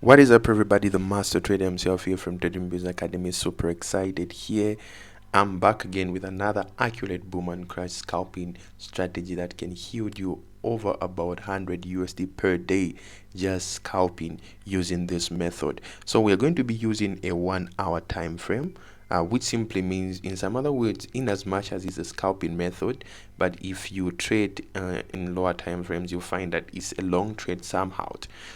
What is up, everybody? The master trader himself here from Trading Business Academy. Super excited here. I'm back again with another accurate boom and crash scalping strategy that can yield you over about 100 USD per day just scalping using this method. So we're going to be using a 1 hour time frame, which simply means, in some other words, in as much as it's a scalping method, but if you trade in lower time frames, you'll find that it's a long trade somehow.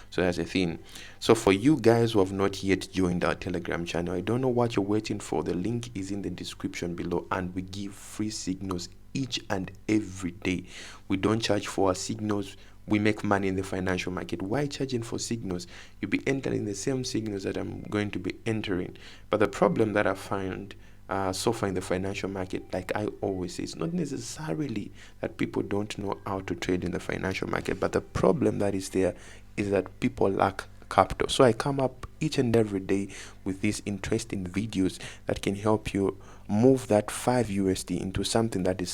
So that's the thing. So for you guys who have not yet joined our Telegram channel, I don't know what you're waiting for. The link is in the description below, and we give free signals each and every day. We don't charge for our signals. We make money in the financial market. Why charging for signals? You'll be entering the same signals that I'm going to be entering. But the problem that I find so far in the financial market, like I always say, it's not necessarily that people don't know how to trade in the financial market, but the problem that is there is that people lack capital. So I come up each and every day with these interesting videos that can help you move that 5 USD into something that is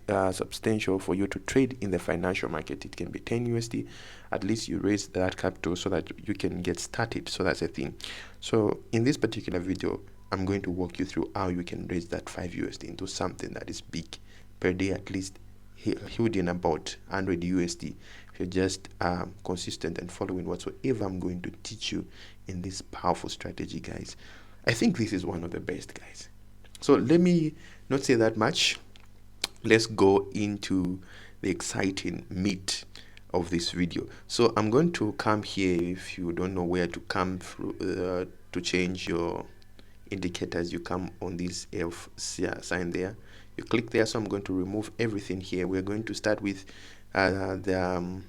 substantial for you to trade in the financial market. It can be 10 USD. At least you raise that capital so that you can get started. So that's the thing. So in this particular video, I'm going to walk you through how you can raise that 5 USD into something that is big per day, at least holding about 100 USD. If you're just consistent and following whatsoever I'm going to teach you in this powerful strategy, guys, I think this is one of the best, guys. So let me not say that much. Let's go into the exciting meat of this video. So I'm going to come here. If you don't know where to come through to change your indicators, you come on this F sign there, you click there. So I'm going to remove everything here. We're going to start with the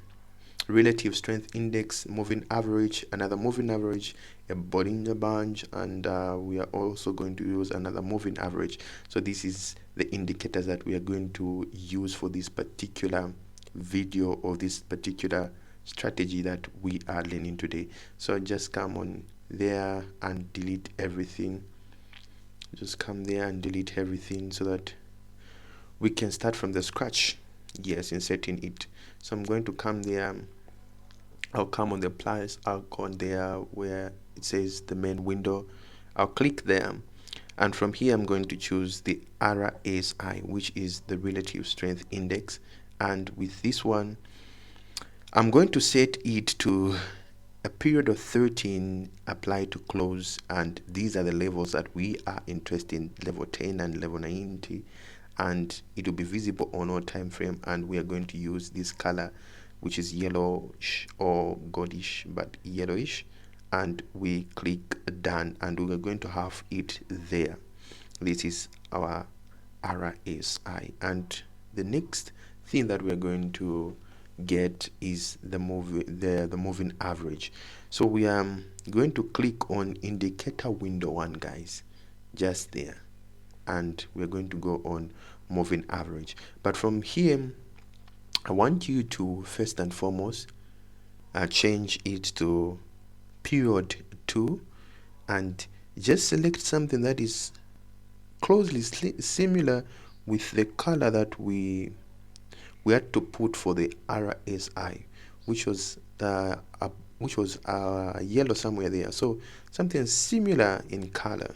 relative strength index, moving average, another moving average, a Bollinger Band, and we are also going to use another moving average. So this is the indicators that we are going to use for this particular video or this particular strategy that we are learning today. So just come on there and delete everything. Just come there and delete everything so that we can start from the scratch. Yes, inserting it. So I'm going to come there. I'll come on the plus icon there where it says the main window. I'll click there, and from here I'm going to choose the RSI, which is the relative strength index. And with this one, I'm going to set it to a period of 13, apply to close, and these are the levels that we are interested in, level 10 and level 90, and it will be visible on our time frame. And we are going to use this color, which is yellowish or goldish, but yellowish, and we click done, and we are going to have it there. This is our RSI, and the next thing that we are going to get is the moving average. So we are going to click on indicator window 1, guys, just there, and we're going to go on moving average. But from here, I want you to first and foremost change it to period 2, and just select something that is closely similar with the color that we had to put for the RSI, which was yellow somewhere there. So something similar in color.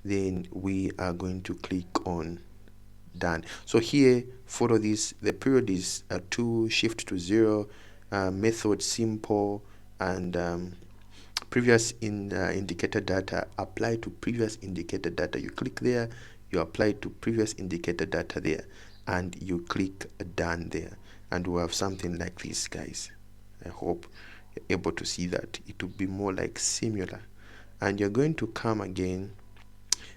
Then we are going to click on done. So here, follow this. The period is 2, shift to 0, method simple, and previous indicator data, apply to previous indicator data. You click there, you apply to previous indicator data there, and you click done there, and we have something like this, guys. I hope you're able to see that. It will be more like similar, and you're going to come again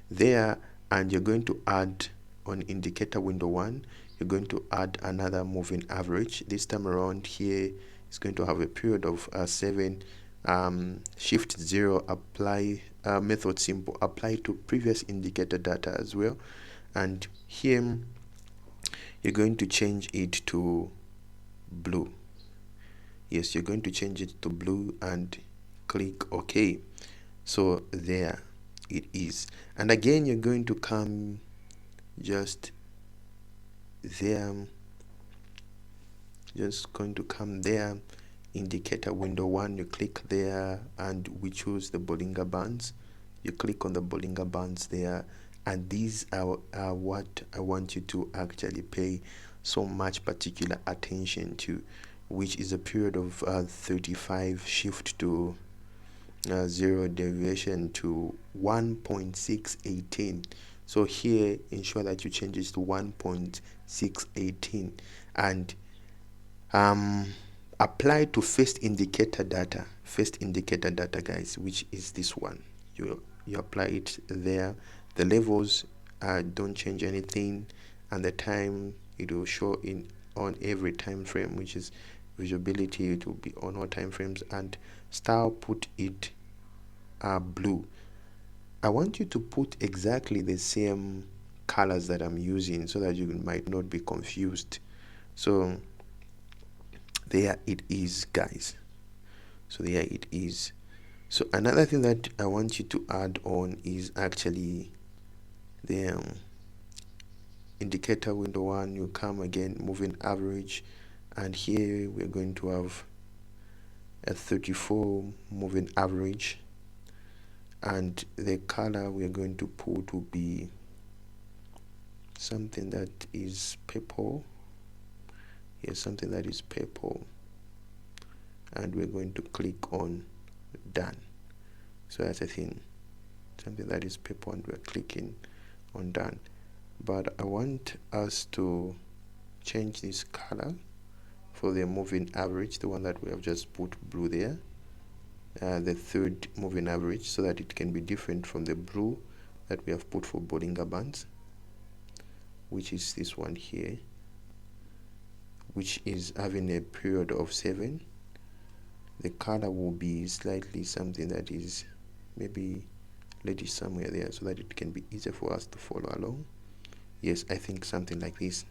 there, and you're going to add on indicator window 1, you're going to add another moving average. This time around here, it's going to have a period of 7, shift 0, apply, method simple, apply to previous indicator data as well. And here you're going to change it to blue. Yes, you're going to change it to blue and click OK. So there it is. And again, you're going to come just there, just going to come there, indicator window 1, you click there and we choose the Bollinger Bands. You click on the Bollinger Bands there, and these are what I want you to actually pay so much particular attention to, which is a period of 35 shift to 0 deviation to 1.618. So here ensure that you change this to 1.618 and apply to first indicator data, guys, which is this one. You apply it there. The levels don't change anything, and the time it will show in on every time frame, which is visibility, it will be on all time frames, and style put it blue. I want you to put exactly the same colors that I'm using so that you might not be confused. So there it is, guys. So there it is. So another thing that I want you to add on is actually the indicator window 1. You come again, moving average, and here we're going to have a 34 moving average, and the color we're going to put will be something that is purple. Here's something that is purple, and we're going to click on done. So that's a thing, something that is purple, and we're clicking on done. But I want us to change this color for the moving average, the one that we have just put blue there, the third moving average, so that it can be different from the blue that we have put for Bollinger Bands, which is this one here, which is having a period of 7. The color will be slightly something that is maybe reddish somewhere there, so that it can be easier for us to follow along. Yes, I think something like this.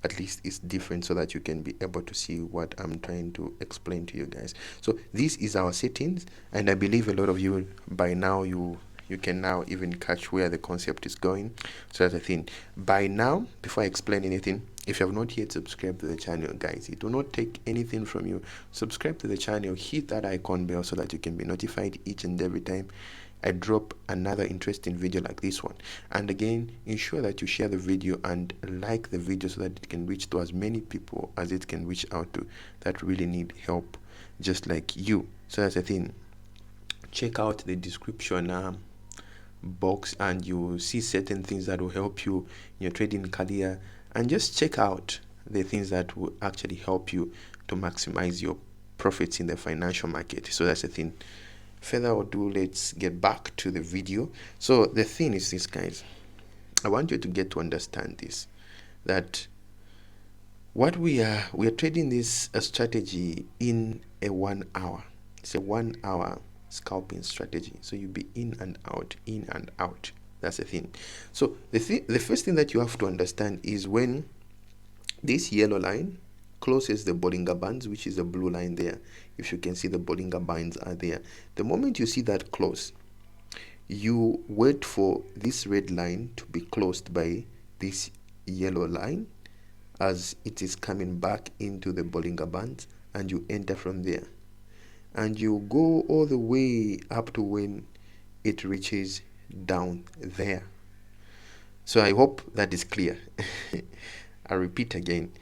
At least it's different so that you can be able to see what I'm trying to explain to you guys. So this is our settings, and I believe a lot of you by now you can now even catch where the concept is going. So that's the thing. By now, before I explain anything, if you have not yet subscribed to the channel, guys, it will not take anything from you. Subscribe to the channel, hit that icon bell so that you can be notified each and every time I drop another interesting video like this one. And again, ensure that you share the video and like the video so that it can reach to as many people as it can reach out to that really need help just like you. So that's the thing. Check out the description box, and you will see certain things that will help you in your trading career, and just check out the things that will actually help you to maximize your profits in the financial market. So that's the thing. Further ado, let's get back to the video. So the thing is this, guys, I want you to get to understand this, that what we are trading this strategy in a 1 hour. It's a 1 hour scalping strategy, so you'll be in and out, in and out. That's the thing. So the first thing that you have to understand is when this yellow line closes the Bollinger Bands, which is the blue line there. If you can see, the Bollinger Bands are there. The moment you see that close, you wait for this red line to be closed by this yellow line as it is coming back into the Bollinger Bands, and you enter from there, and you go all the way up to when it reaches down there. So I hope that is clear. I repeat again,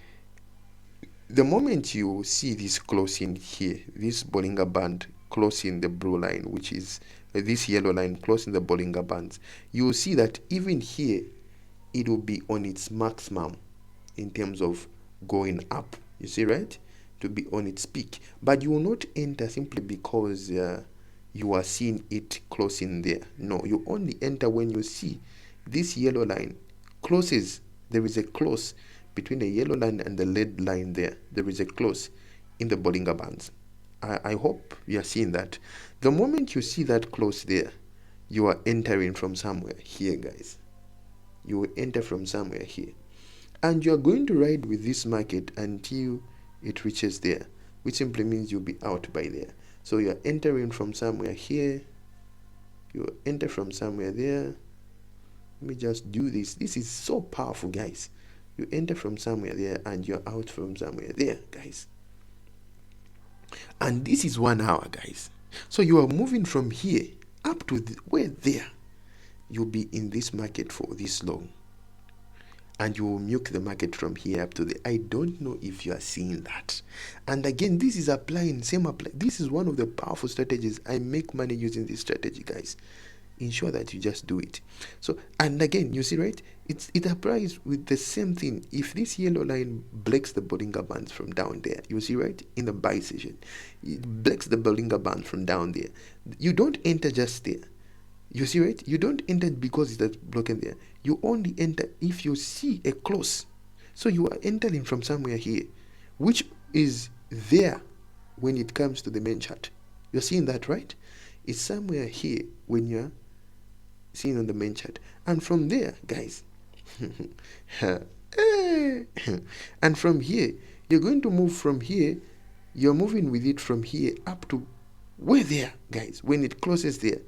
the moment you see this closing here, this Bollinger Band closing the blue line, which is this yellow line closing the Bollinger Bands, you will see that even here it will be on its maximum in terms of going up. You see, right? To be on its peak, but you will not enter simply because you are seeing it closing there. No, you only enter when you see this yellow line closes. There is a close between the yellow line and the red line there. There is a close in the Bollinger Bands. I hope you are seeing that. The moment you see that close there, you are entering from somewhere here, guys. You will enter from somewhere here, and you are going to ride with this market until it reaches there, which simply means you'll be out by there. So you're entering from somewhere here, you enter from somewhere there. Let me just do this. This is so powerful, guys. You enter from somewhere there and you're out from somewhere there, guys. And this is 1 hour, guys. So you are moving from here up to where there. You'll be in this market for this long, and you will milk the market from here up to the. I don't know if you are seeing that. And again, this is applying same apply. This is one of the powerful strategies. I make money using this strategy, guys. Ensure that you just do it. So, and again, you see, right, it applies with the same thing. If this yellow line breaks the Bollinger Bands from down there, you see, right, in the buy session, it breaks the Bollinger Band from down there. You don't enter just there. You see, right? You don't enter because it's broken there. You only enter if you see a close. So you are entering from somewhere here, which is there when it comes to the main chart. You're seeing that, right? It's somewhere here when you're seeing on the main chart. And from there, guys, and from here, you're going to move from here. You're moving with it from here up to where there, guys, when it closes there.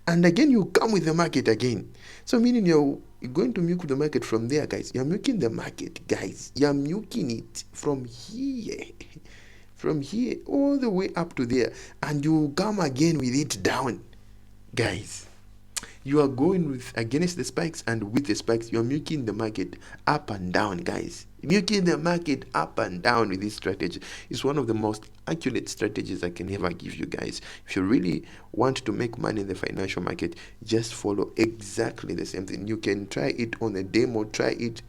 And again, you come with the market again. So meaning you're going to milk the market from there, guys. You're milking the market, guys. You're milking it from here. From here all the way up to there. And you come again with it down, guys. You are going with against the spikes, and with the spikes you're milking the market up and down, guys. Milking the market up and down with this strategy is one of the most accurate strategies I can ever give you, guys. If you really want to make money in the financial market, just follow exactly the same thing. You can try it on a demo, try it,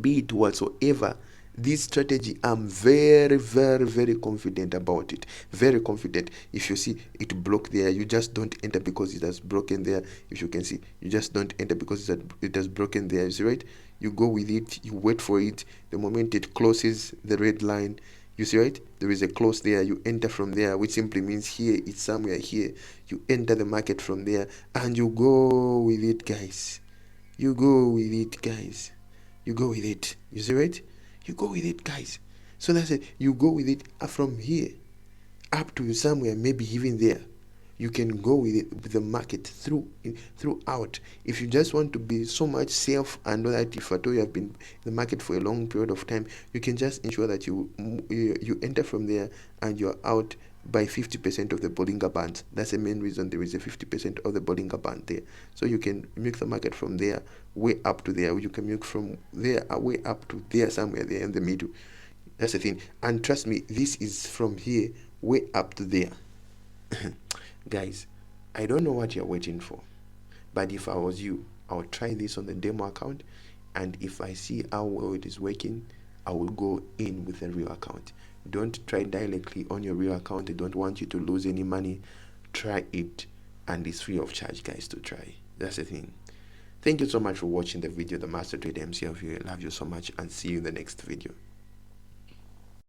be it whatsoever. This strategy, I'm very, very, very confident about it. Very confident. If you see it broke there, you just don't enter because it has broken there. If you can see, you just don't enter because it has broken there. You see, right? You go with it, you wait for it. The moment it closes the red line, you see, right? There is a close there. You enter from there, which simply means here, it's somewhere here. You enter the market from there, and you go with it, guys. You go with it, guys. You go with it. You see, right? You go with it, guys. So that's it. You go with it from here up to somewhere, maybe even there. You can go with it with the market throughout. If you just want to be so much safe and know that if at all you have been in the market for a long period of time, you can just ensure that you enter from there and you're out by 50% of the Bollinger Band. That's the main reason there is a 50% of the Bollinger Band there. So you can milk the market from there way up to there. You can milk from there way up to there, somewhere there in the middle. That's the thing. And trust me, this is from here way up to there. Guys, I don't know what you're waiting for, but if I was you, I would try this on the demo account, and if I see how well it is working, I will go in with a real account. Don't try directly on your real account. I don't want you to lose any money. Try it, and it's free of charge, guys, to try. That's the thing. Thank you so much for watching the video. The Master Trader MC of you. I love you so much, and see you in the next video.